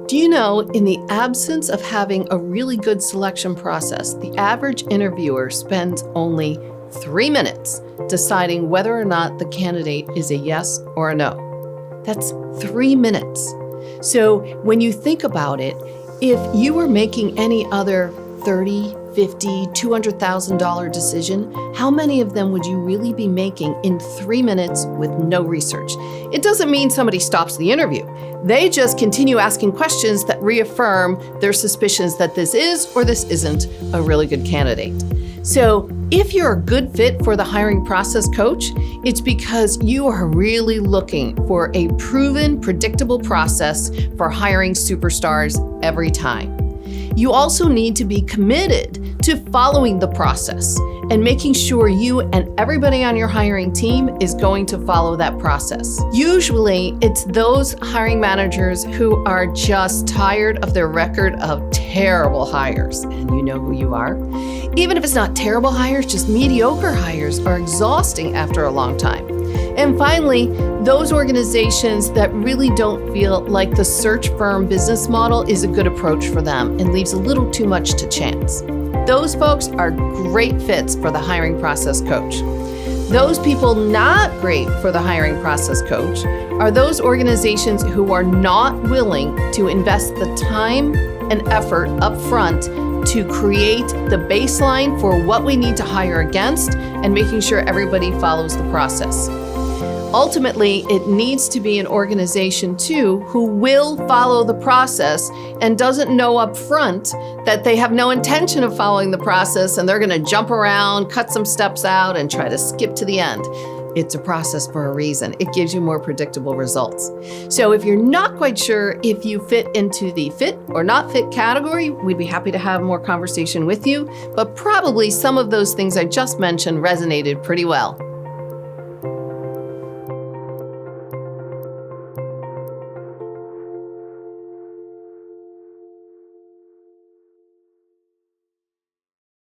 Do you know, in the absence of having a really good selection process, the average interviewer spends only 3 minutes deciding whether or not the candidate is a yes or a no. That's 3 minutes. So when you think about it, if you were making any other $30,000, $50,000, $200,000 decision, how many of them would you really be making in 3 minutes with no research? It doesn't mean somebody stops the interview. They just continue asking questions that reaffirm their suspicions that this is or this isn't a really good candidate. So if you're a good fit for the hiring process coach, it's because you are really looking for a proven, predictable process for hiring superstars every time. You also need to be committed to following the process and making sure you and everybody on your hiring team is going to follow that process. Usually, it's those hiring managers who are just tired of their record of terrible hires, and you know who you are. Even if it's not terrible hires, just mediocre hires are exhausting after a long time. And finally, those organizations that really don't feel like the search firm business model is a good approach for them and leaves a little too much to chance. Those folks are great fits for the hiring process coach. Those people not great for the hiring process coach are those organizations who are not willing to invest the time and effort up front to create the baseline for what we need to hire against and making sure everybody follows the process. Ultimately, it needs to be an organization too who will follow the process and doesn't know up front that they have no intention of following the process and they're going to jump around, cut some steps out, and try to skip to the end. It's a process for a reason. It gives you more predictable results. So if you're not quite sure if you fit into the fit or not fit category, we'd be happy to have more conversation with you, but probably some of those things I just mentioned resonated pretty well.